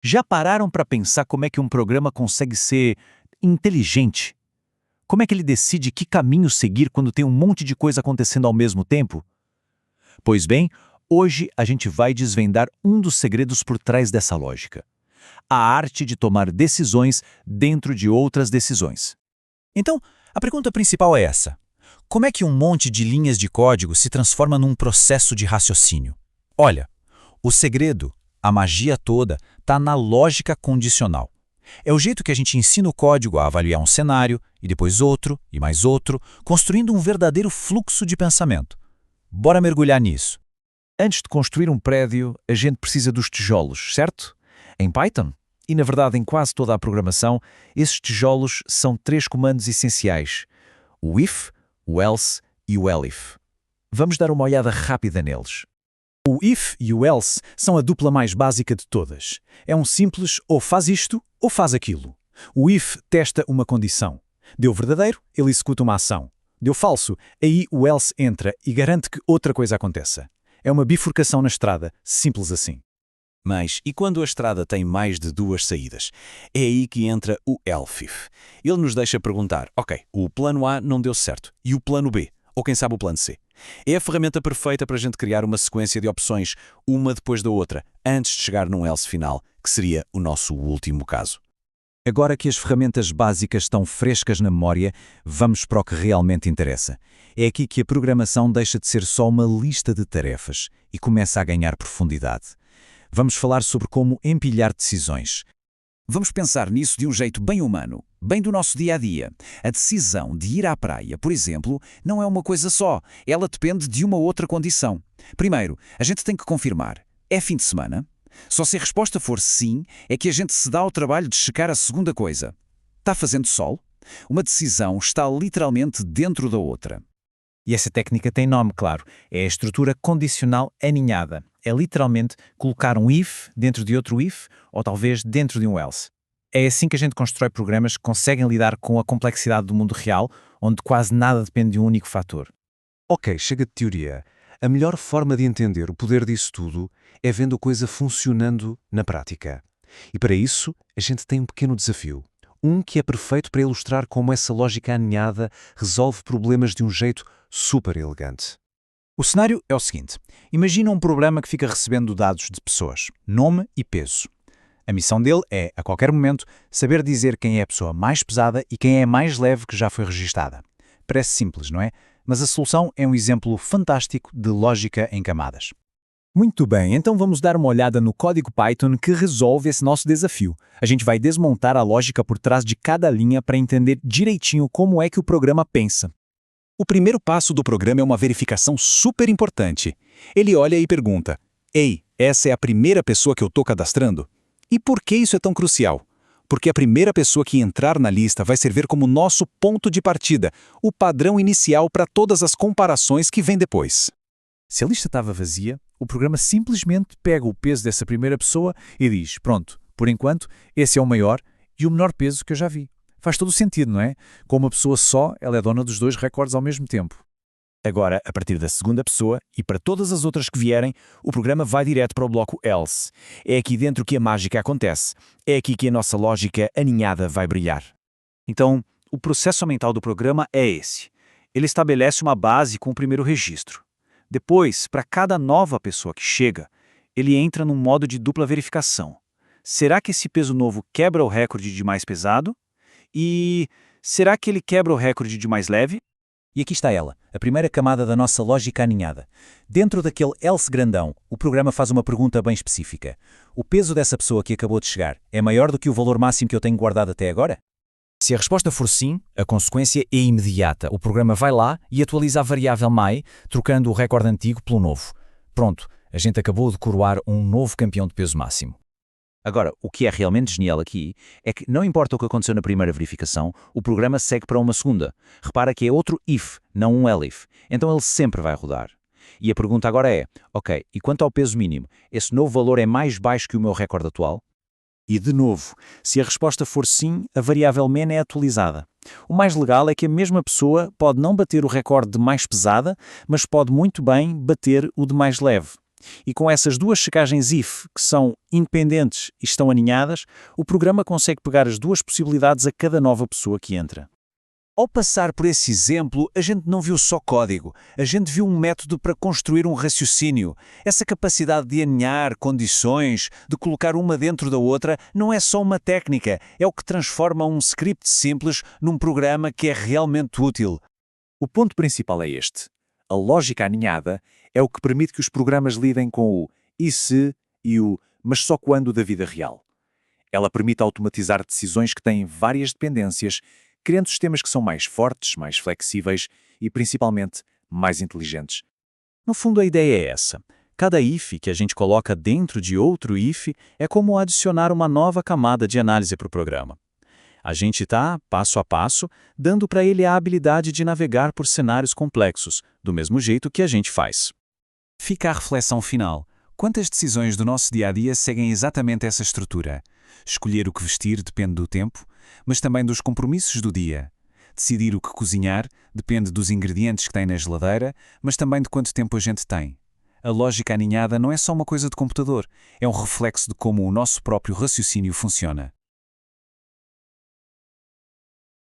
Já pararam para pensar como é que um programa consegue ser inteligente? Como é que ele decide que caminho seguir quando tem um monte de coisa acontecendo ao mesmo tempo? Pois bem, hoje a gente vai desvendar um dos segredos por trás dessa lógica: a arte de tomar decisões dentro de outras decisões. Então, a pergunta principal é essa: como é que um monte de linhas de código se transforma num processo de raciocínio? Olha, o segredo, a magia toda, está na lógica condicional. É o jeito que a gente ensina o código a avaliar um cenário, e depois outro, e mais outro, construindo um verdadeiro fluxo de pensamento. Bora mergulhar nisso. Antes de construir um prédio, a gente precisa dos tijolos, certo? Em Python, e na verdade em quase toda a programação, esses tijolos são 3 comandos essenciais: o if, o else e o elif. Vamos dar uma olhada rápida neles. O if e o else são a dupla mais básica de todas. É um simples ou faz isto ou faz aquilo. O if testa uma condição. Deu verdadeiro, ele executa uma ação. Deu falso, aí o else entra e garante que outra coisa aconteça. É uma bifurcação na estrada, simples assim. Mas e quando a estrada tem mais de 2 saídas? É aí que entra o elif. Ele nos deixa perguntar: ok, o plano A não deu certo, e o plano B? Ou quem sabe o plano C? É a ferramenta perfeita para a gente criar uma sequência de opções, uma depois da outra, antes de chegar num else final, que seria o nosso último caso. Agora que as ferramentas básicas estão frescas na memória, vamos para o que realmente interessa. É aqui que a programação deixa de ser só uma lista de tarefas e começa a ganhar profundidade. Vamos falar sobre como empilhar decisões. Vamos pensar nisso de um jeito bem humano, bem do nosso dia-a-dia. A decisão de ir à praia, por exemplo, não é uma coisa só. Ela depende de uma outra condição. Primeiro, a gente tem que confirmar: é fim de semana? Só se a resposta for sim, é que a gente se dá ao trabalho de checar a segunda coisa. Está fazendo sol? Uma decisão está literalmente dentro da outra. E essa técnica tem nome, claro. É a estrutura condicional aninhada. É literalmente colocar um if dentro de outro if, ou talvez dentro de um else. É assim que a gente constrói programas que conseguem lidar com a complexidade do mundo real, onde quase nada depende de um único fator. Ok, chega de teoria. A melhor forma de entender o poder disso tudo é vendo a coisa funcionando na prática. E para isso, a gente tem um pequeno desafio. Um que é perfeito para ilustrar como essa lógica aninhada resolve problemas de um jeito super elegante. O cenário é o seguinte: imagina um programa que fica recebendo dados de pessoas, nome e peso. A missão dele é, a qualquer momento, saber dizer quem é a pessoa mais pesada e quem é a mais leve que já foi registada. Parece simples, não é? Mas a solução é um exemplo fantástico de lógica em camadas. Muito bem, então vamos dar uma olhada no código Python que resolve esse nosso desafio. A gente vai desmontar a lógica por trás de cada linha para entender direitinho como é que o programa pensa. O primeiro passo do programa é uma verificação super importante. Ele olha e pergunta: ei, essa é a primeira pessoa que eu estou cadastrando? E por que isso é tão crucial? Porque a primeira pessoa que entrar na lista vai servir como nosso ponto de partida, o padrão inicial para todas as comparações que vêm depois. Se a lista estava vazia, o programa simplesmente pega o peso dessa primeira pessoa e diz: pronto, por enquanto, esse é o maior e o menor peso que eu já vi. Faz todo o sentido, não é? Com uma pessoa só, ela é dona dos 2 recordes ao mesmo tempo. Agora, a partir da segunda pessoa, e para todas as outras que vierem, o programa vai direto para o bloco else. É aqui dentro que a mágica acontece. É aqui que a nossa lógica aninhada vai brilhar. Então, o processo mental do programa é esse. Ele estabelece uma base com o primeiro registro. Depois, para cada nova pessoa que chega, ele entra num modo de dupla verificação. Será que esse peso novo quebra o recorde de mais pesado? E será que ele quebra o recorde de mais leve? E aqui está ela, a primeira camada da nossa lógica aninhada. Dentro daquele else grandão, o programa faz uma pergunta bem específica. O peso dessa pessoa que acabou de chegar é maior do que o valor máximo que eu tenho guardado até agora? Se a resposta for sim, a consequência é imediata. O programa vai lá e atualiza a variável my, trocando o recorde antigo pelo novo. Pronto, a gente acabou de coroar um novo campeão de peso máximo. Agora, o que é realmente genial aqui é que não importa o que aconteceu na primeira verificação, o programa segue para uma segunda. Repara que é outro if, não um elif. Então ele sempre vai rodar. E a pergunta agora é: ok, e quanto ao peso mínimo, esse novo valor é mais baixo que o meu recorde atual? E de novo, se a resposta for sim, a variável min é atualizada. O mais legal é que a mesma pessoa pode não bater o recorde de mais pesada, mas pode muito bem bater o de mais leve. E com essas duas checagens if, que são independentes e estão aninhadas, o programa consegue pegar as duas possibilidades a cada nova pessoa que entra. Ao passar por esse exemplo, a gente não viu só código, a gente viu um método para construir um raciocínio. Essa capacidade de alinhar condições, de colocar uma dentro da outra, não é só uma técnica, é o que transforma um script simples num programa que é realmente útil. O ponto principal é este. A lógica aninhada é o que permite que os programas lidem com o e se e o mas só quando da vida real. Ela permite automatizar decisões que têm várias dependências, criando sistemas que são mais fortes, mais flexíveis e, principalmente, mais inteligentes. No fundo, a ideia é essa. Cada if que a gente coloca dentro de outro if é como adicionar uma nova camada de análise para o programa. A gente está, passo a passo, dando para ele a habilidade de navegar por cenários complexos, do mesmo jeito que a gente faz. Fica a reflexão final. Quantas decisões do nosso dia-a-dia seguem exatamente essa estrutura? Escolher o que vestir depende do tempo, mas também dos compromissos do dia. Decidir o que cozinhar depende dos ingredientes que tem na geladeira, mas também de quanto tempo a gente tem. A lógica aninhada não é só uma coisa de computador, é um reflexo de como o nosso próprio raciocínio funciona.